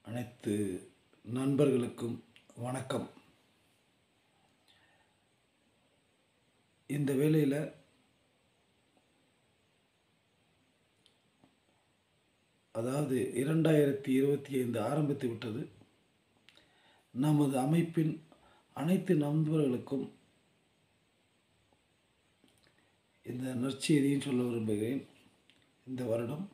அனைத்து நண்பர்களுக்கும் வணக்கம். இந்த வேளையில் அதாவது 2025 ஆரம்பித்து விட்டது. நமது அமைப்பின் அனைத்து நண்பர்களுக்கும் இந்த நற்செய்தியும் சொல்ல விரும்புகிறேன். இந்த வருடம்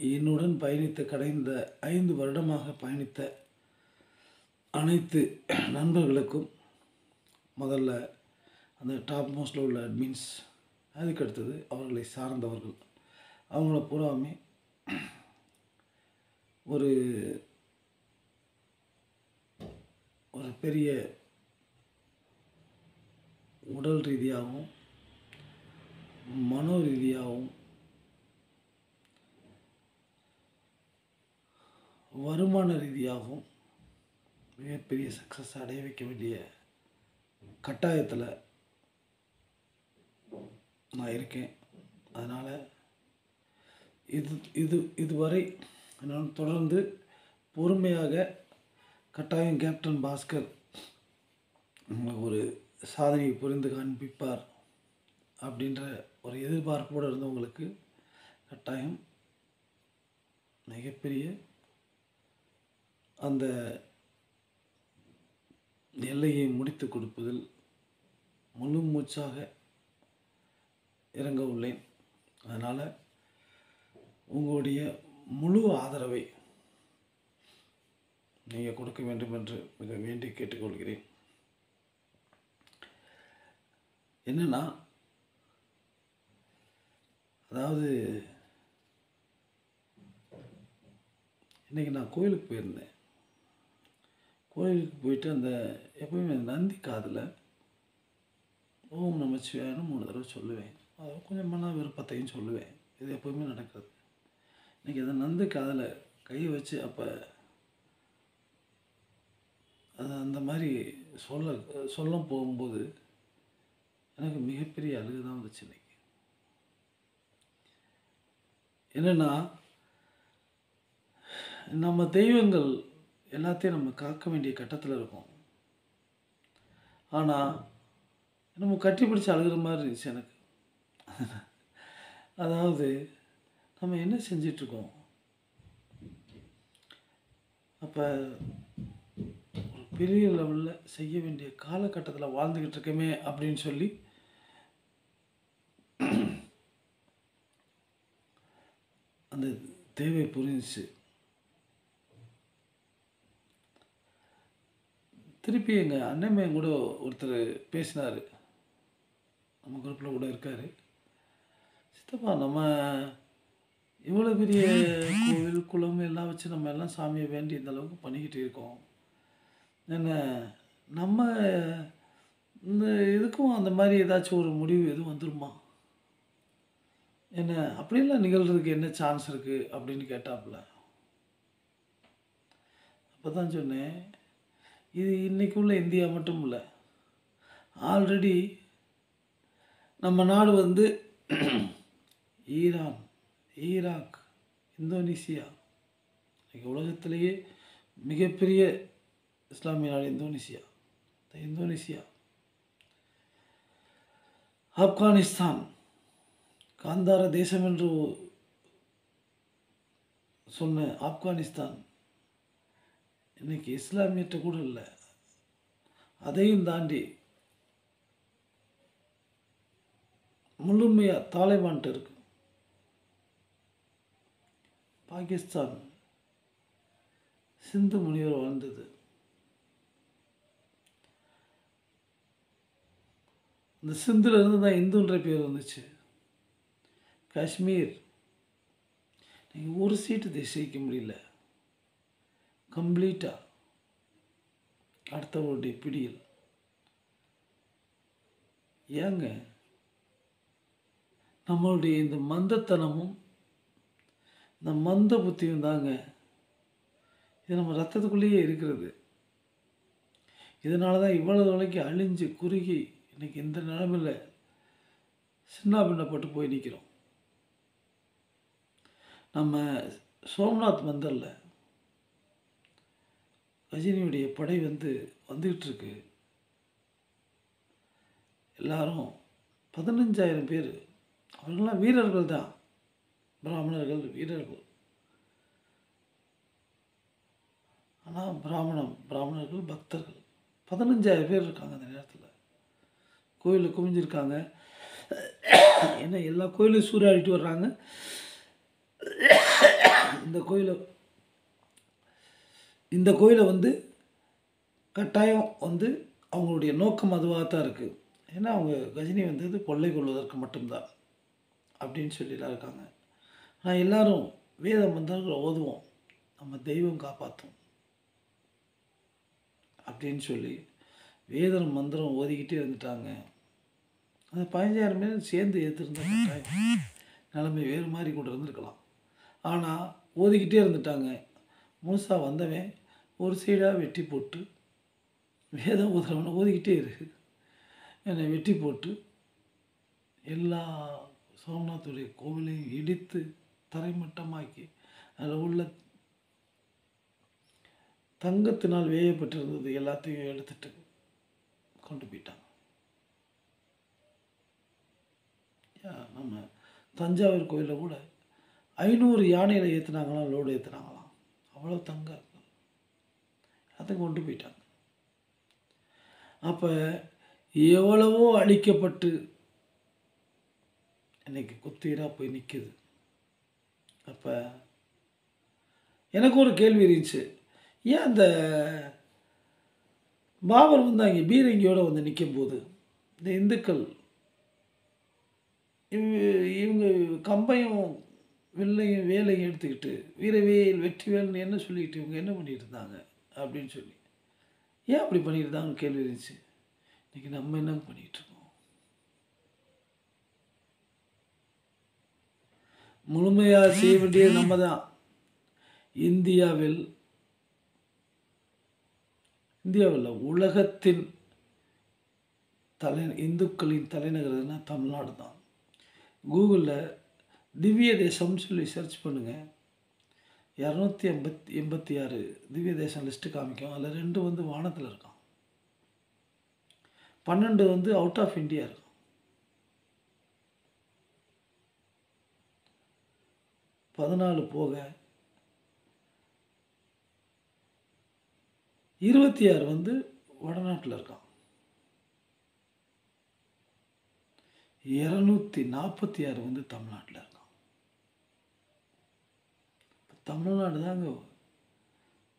என்னுடன் பயணித்த கடந்த 5 வருடமாக பயணித்த அனைத்து நண்பர்களுக்கும் முதல்ல அந்த டாப் மோஸ்ட்டில் உள்ள அட்மின்ஸ், அதுக்கடுத்தது அவர்களை சார்ந்தவர்கள், அவங்கள பூராமே ஒரு ஒரு பெரிய உடல் ரீதியாகவும் மனோ ரீதியாகவும் வருமான ரீதியாகவும் மிகப்பெரிய சக்ஸஸ் அடைய வைக்க வேண்டிய கட்டாயத்தில் நான் இருக்கேன். அதனால் இதுவரை நான் தொடர்ந்து பொறுமையாக கட்டாயம் கேப்டன் பாஸ்கர் ஒரு சாதனையை புரிந்து காண்பிப்பார் அப்படின்ற ஒரு எதிர்பார்ப்போடு இருந்தவங்களுக்கு கட்டாயம் மிகப்பெரிய அந்த எல்லையை முடித்து கொடுப்பதில் முழு மூச்சாக இறங்க உள்ளேன். அதனால் உங்களுடைய முழு ஆதரவை நீங்கள் கொடுக்க வேண்டும் என்று மிக வேண்டி கேட்டுக்கொள்கிறேன். என்னென்னா, அதாவது இன்றைக்கி நான் கோயிலுக்கு போயிருந்தேன். கோயிலுக்கு போயிட்டு அந்த எப்போயுமே நந்தி காதில் ஓம் நமச்சிவாயன்னு 3 தடவை சொல்லுவேன். அது கொஞ்சம் மன விருப்பத்தையும் சொல்லுவேன். இது எப்போயுமே நடக்கிறது. இன்றைக்கி அந்த நந்தி காதில் கை வச்சு அப்போ அது அந்த மாதிரி சொல்ல போகும்போது எனக்கு மிகப்பெரிய அழுகு தான் வந்துச்சு. இன்றைக்கி என்னென்னா, நம்ம தெய்வங்கள் எல்லாத்தையும் நம்ம காக்க வேண்டிய கட்டத்தில் இருக்கோம். ஆனால் நம்ம கட்டி பிடிச்சி அழுகிற மாதிரி இருந்துச்சு எனக்கு. அதாவது நம்ம என்ன செஞ்சிட்ருக்கோம், அப்போ ஒரு பெரிய லெவலில் செய்ய வேண்டிய காலகட்டத்தில் வாழ்ந்துக்கிட்டு இருக்கமே அப்படின்னு சொல்லி அந்த தேவை புரிஞ்சிச்சு. திருப்பி எங்கள் அண்ணன் கூட ஒருத்தர் பேசினார், நம்ம குரூப்பில் கூட இருக்கார். சித்தப்பா, நம்ம இவ்வளோ பெரிய கோவில் குளம் எல்லாம் வச்சு நம்ம எல்லாம் சாமியை வேண்டி இந்த அளவுக்கு பண்ணிக்கிட்டு இருக்கோம். என்ன நம்ம இந்த இதுக்கும் அந்த மாதிரி ஏதாச்சும் ஒரு முடிவு எதுவும் வந்துருமா, என்ன அப்படிலாம் நிகழ்கிறதுக்கு என்ன சான்ஸ் இருக்குது அப்படின்னு கேட்டாப்புல. அப்போ தான் சொன்னேன், இது இன்றைக்கு உள்ள இந்தியா மட்டும் இல்லை, ஆல்ரெடி நம்ம நாடு வந்து ஈரான், ஈராக், இந்தோனேசியா, இன்றைக்கி உலகத்திலேயே மிகப்பெரிய இஸ்லாமிய நாடு இந்தோனேசியா, ஆப்கானிஸ்தான், காந்தார தேசம் என்று சொன்ன ஆப்கானிஸ்தான் இன்றைக்கி இஸ்லாமியற்ற கூட இல்லை. அதையும் தாண்டி முழுமையாக தாலிபான்ட்டு இருக்கு. பாகிஸ்தான், சிந்து முனிவர் வாழ்ந்தது. இந்த சிந்துலேருந்து தான் இந்துன்ற பேர் வந்துச்சு. காஷ்மீர், நீங்கள் ஒரு சீட்டு ஜெயிக்க முடியல, கம்ப்ளீட்டாக அடுத்தவருடைய பிடியில். ஏங்க, நம்மளுடைய இந்த மந்தத்தனமும் இந்த மந்த புத்தியும் தாங்க, இது நம்ம ரத்தத்துக்குள்ளேயே இருக்கிறது. இதனால தான் இவ்வளோ விலைக்கு அழிஞ்சு குறுகி இன்றைக்கி இந்த நிலமையில் சின்ன பின்னப்பட்டு போய் நிற்கிறோம். நம்ம சோம்நாத் மந்தரில் கஜினியுடைய படை வந்துக்கிட்டு இருக்கு. எல்லாரும் 15,000 பேர். அவர்களெல்லாம் வீரர்கள் தான், பிராமணர்கள் வீரர்கள். ஆனால் பிராமணர்கள் பக்தர்கள் 15,000 பேர் இருக்காங்க அந்த நேரத்தில். கோயிலில் குவிஞ்சிருக்காங்க. ஏன்னா எல்லா கோயிலையும் சூறாடிட்டு வர்றாங்க. இந்த கோயிலை கட்டாயம் அவங்களுடைய நோக்கம் அதுவாக தான் இருக்குது. ஏன்னா அவங்க கஜினி கொள்ளை கொள்வதற்கு மட்டும்தான் அப்படின்னு சொல்லிலாம் இருக்காங்க. ஆனால் எல்லாரும் வேத மந்திரங்களை ஓதுவோம், நம்ம தெய்வம் காப்பாற்றும் அப்படின்னு சொல்லி வேத மந்திரம் ஓதிக்கிட்டே இருந்துட்டாங்க. அந்த 15,000 பேர் சேர்ந்து ஏற்றிருந்தாங்க, நிலைமை வேறு மாதிரி கூட இருந்திருக்கலாம். ஆனால் ஓதிக்கிட்டே இருந்துட்டாங்க. முழுசாக வந்தவன் ஒரு சைடாக வெட்டி போட்டு, வேதம் ஓதுறவனை ஓதிக்கிட்டே இருக்கு, என்னை வெட்டி போட்டு எல்லா சோம்நாத்துடைய கோவிலையும் இடித்து தரைமட்டமாக்கி அதில் உள்ள தங்கத்தினால் வேயப்பட்டிருந்தது எல்லாத்தையும் எடுத்துட்டு கொண்டு போயிட்டாங்க. நம்ம தஞ்சாவூர் கோயிலில் கூட 500 யானையில் ஏற்றுனாங்களாம், லோடு ஏற்றுனாங்களாம். அவ்வளோ தங்கம் இருக்கு, எல்லாத்தையும் கொண்டு போயிட்டாங்க. அப்போ எவ்வளவோ அழிக்கப்பட்டு இன்னைக்கு குத்தீராக போய் நிற்குது. அப்போ எனக்கு ஒரு கேள்வி இருந்துச்சு, ஏன் அந்த பாபர் அங்கே பீரங்கியோடு நிற்கும் போது இந்த இந்துக்கள் இவங்க கம்பையும் வில்லையும் வேலையும் எடுத்துக்கிட்டு வீரவேல் வெற்றிவேல்னு என்ன சொல்லிக்கிட்டு இவங்க என்ன பண்ணிட்டு இருந்தாங்க அப்படின்னு சொல்லி, ஏன் அப்படி பண்ணிட்டு இருந்தாங்கன்னு கேள்வி இருந்துச்சு. இன்றைக்கி நம்ம என்ன பண்ணிகிட்ருக்கோம்? முழுமையாக செய்ய வேண்டியது நம்ம தான். இந்தியாவில் உலகத்தின் இந்துக்களின் தலைநகர்னா தமிழ்நாடு தான். கூகுளில் திவ்ய தேசம்னு சொல்லி சர்ச் பண்ணுங்கள், 286 திவ்ய தேசம் லிஸ்ட்டு காமிக்கும். அதில் 2 வானத்தில் இருக்கான், 12 அவுட் ஆஃப் இந்தியா இருக்கும். போக 26 வடநாட்டில் இருக்கான். 246 தமிழ்நாட்டில் இருக்கான். தமிழ்நாடு தாங்க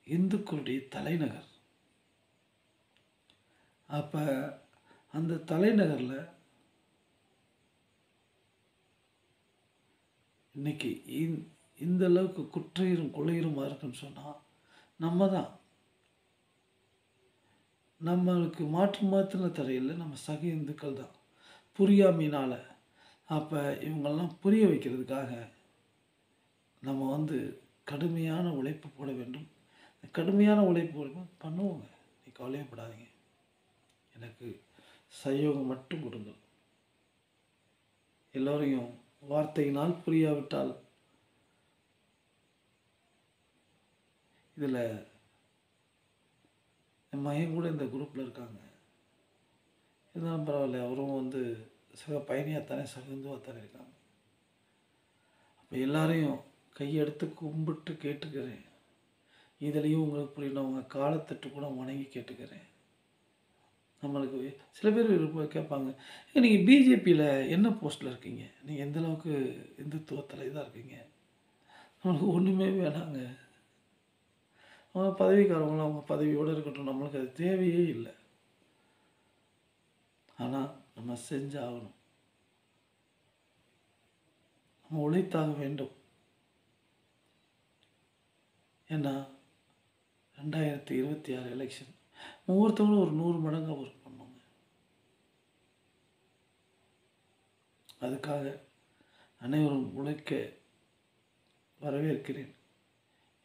இந்துக்களுடைய தலைநகர். அப்போ அந்த தலைநகரில் இன்னைக்கு இந்த அளவுக்கு குற்றையும் கொலையுமா இருக்குன்னு சொன்னால் நம்ம தான். நம்மளுக்கு மாற்றின தடையில் நம்ம சக இந்துக்கள் தான், புரியாமையினால். அப்போ இவங்கெல்லாம் புரிய வைக்கிறதுக்காக நம்ம கடுமையான உழைப்பு போட வேண்டும். கடுமையான உழைப்பு பண்ணுவோங்க, நீ கவலையப்படாதீங்க. எனக்கு சயோகம் மட்டும் கொடுங்க. எல்லோரையும் வார்த்தையினால் புரியாவிட்டால், இதில் என் மகன் கூட இந்த குரூப்பில் இருக்காங்க, இருந்தாலும் பரவாயில்ல, அவரும் சக பயணியாகத்தானே சக இந்துவாகத்தானே இருக்காங்க. அப்போ எல்லாரையும் கையெடுத்து கும்பிட்டு கேட்டுக்கிறேன். இதுலேயும் உங்களுக்கு புரியணும், அவங்க காலத்தட்டு கூட வணங்கி கேட்டுக்கிறேன். நம்மளுக்கு சில பேர் கேட்பாங்க, நீங்கள் பிஜேபியில் என்ன போஸ்ட்டில் இருக்கீங்க, நீங்கள் எந்தளவுக்கு இந்துத்துவத்தில் இதாக இருக்கீங்க? நம்மளுக்கு ஒன்றுமே வேணாங்க. அவங்க பதவிக்காரவங்களும் அவங்க பதவியோடு இருக்கட்டும், நம்மளுக்கு அது தேவையே இல்லை. ஆனால் நம்ம செஞ்சாகணும், நம்ம உழைத்தாக வேண்டும். ஏன்னா 2026 எலெக்ஷன் ஒவ்வொருத்தவங்களும் ஒரு 100 மடங்காக ஒர்க் பண்ணுவாங்க. அதுக்காக அனைவரும் உழைக்க வரவேற்கிறேன்.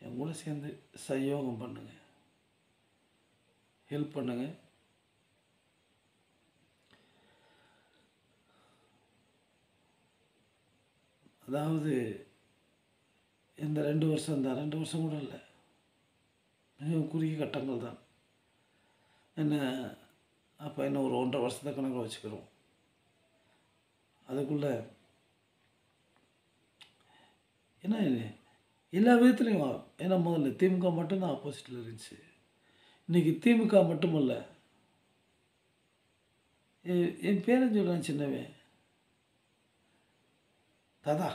என் கூட சேர்ந்து சயோகம் பண்ணுங்கள், ஹெல்ப் பண்ணுங்கள். அதாவது இந்த 2 வருஷம் தான், 2 வருஷம் கூட இல்ல. மிகவும் குறுகிய கட்டங்கள் தான். என்ன அப்போ என்ன ஒரு 1 1/2 வருஷத்த கணக்கில் வச்சுக்கிறோம். அதுக்குள்ள ஏன்னா எல்லா விதத்துலையும் ஏன்னா முதல்ல திமுக மட்டும்தான் ஆப்போசிட்டில் இருந்துச்சு. இன்றைக்கி திமுக மட்டுமல்ல, என் பேரன் சொல்கிறான் சின்னவன், தாதா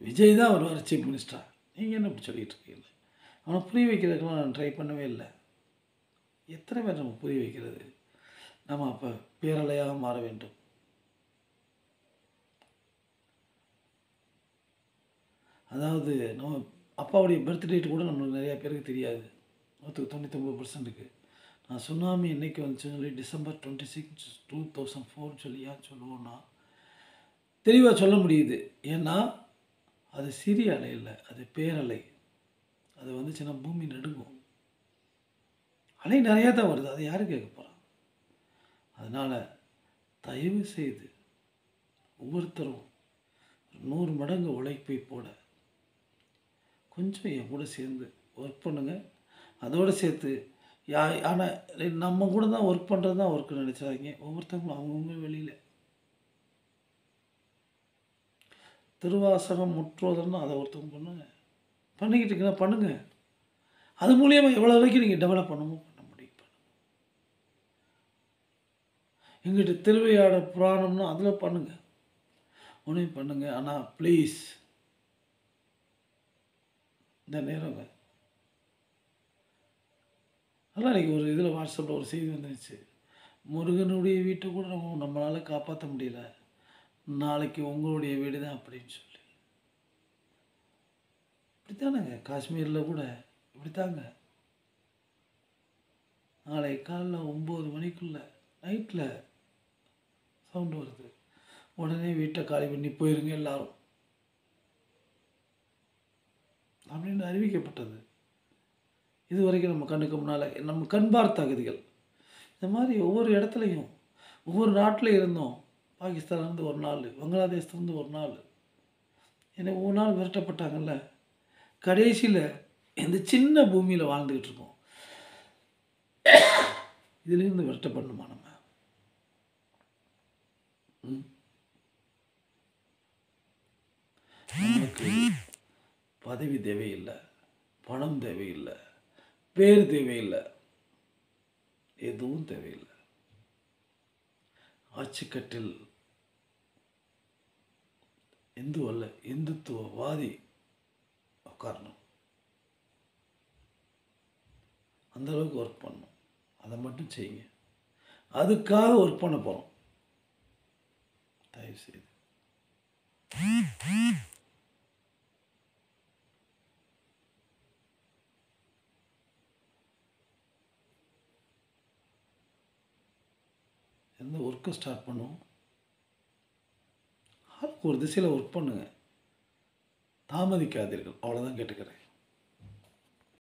விஜய் தான் வருவார் சீஃப் மினிஸ்டரா, நீங்கள் என்ன இப்படி சொல்லிகிட்டு இருக்கீங்க? அவனை புரிய வைக்கிறதுக்கெல்லாம் நான் ட்ரை பண்ணவே இல்லை. எத்தனை பேர் நம்ம புரிய வைக்கிறது? நம்ம அப்போ பேரலையாக மாற வேண்டும். அதாவது நம்ம அப்பாவுடைய பர்த் டேட் கூட நம்மளுக்கு நிறையா பேருக்கு தெரியாது. 99% நான் சுனாமி என்றைக்கு வந்துச்சுன்னு சொல்லி டிசம்பர் 26, 2004 சொல்லி ஏன் சொல்லுவோன்னா தெளிவாக சொல்ல முடியுது. ஏன்னா அது சிறிய அலை இல்லை, அது பேரலை. அது வந்துச்சுன்னா பூமி நடுங்கும். அலை நிறையா தான் வருது, அது யாரும் கேட்க போகிறான்? அதனால் தயவு செய்து ஒவ்வொருத்தரும் 100 மடங்கு உழைப்பை போட கொஞ்சம் என் கூட சேர்ந்து ஒர்க் பண்ணுங்கள். அதோடு சேர்த்து ஆனால் நம்ம கூட தான் ஒர்க் பண்ணுறது தான் ஒர்க்கு நினச்சாங்க. ஒவ்வொருத்தவங்களும் அவங்கவுங்க வெளியில் திருவாசகம் முற்றோதல்னு அதை ஒருத்தவங்க பண்ணுங்க, பண்ணிக்கிட்டு இருக்கீங்கன்னா பண்ணுங்கள். அது மூலியமாக எவ்வளோ வரைக்கும் நீங்கள் டெவலப் பண்ணமோ பண்ண முடியும். எங்கிட்ட திருவையாட புராணம்னா அதில் பண்ணுங்கள், ஒன்றையும் பண்ணுங்கள். ஆனால் ப்ளீஸ் இந்த நேரங்க நல்லா இன்றைக்கி ஒரு இதில் வாட்ஸ்அப்பில் ஒரு செய்தி வந்துருச்சு. முருகனுடைய வீட்டை கூட நம்மளால் காப்பாற்ற முடியல, நாளைக்கு உங்களுடைய வீடு தான் அப்படின்னு சொல்லி. இப்படித்தானங்க காஷ்மீரில் கூட இப்படித்தாங்க. நாளைக்கு காலைல 9 மணிக்குள்ளே நைட்டில் சவுண்டு வருது, உடனே வீட்டை காலி பண்ணி போயிருங்க எல்லாரும் அப்படின்னு அறிவிக்கப்பட்டது. இது வரைக்கும் நம்ம கண்ணுக்கு முன்னால் நம்ம கண் பார்த்த அகதிகள் இந்த மாதிரி ஒவ்வொரு இடத்துலையும் ஒவ்வொரு நாட்டில் இருந்தோம். பாகிஸ்தான்லேருந்து ஒரு நாள், பங்களாதேஷ்லேருந்து ஒரு நாள், ஏன்னா ஒவ்வொரு நாள் விரட்டப்பட்டாங்கல்ல. கடைசியில் இந்த சின்ன பூமியில் வாழ்ந்துக்கிட்டு இருக்கோம். இதுலேருந்து விரட்டப்படணுமா நம்ம? நமக்கு பதவி தேவையில்லை, பணம் தேவையில்லை, பேர் தேவையில்லை, எதுவும் தேவையில்லை. ஆட்சிக்கட்டில் இந்துத்துவவாதி உட்காரணும், அந்தளவுக்கு ஒர்க் பண்ணணும். அதை மட்டும் செய்யுங்க. அதுக்காக ஒர்க் பண்ண போகிறோம். தயவுசெய்து எந்த ஒர்க்கை ஸ்டார்ட் பண்ணுவோம், ஆளுக்கு ஒரு திசையில் ஒர்க் பண்ணுங்கள், தாமதிக்காதீர்கள். அவ்வளோதான் கேட்டுக்கிறேன்.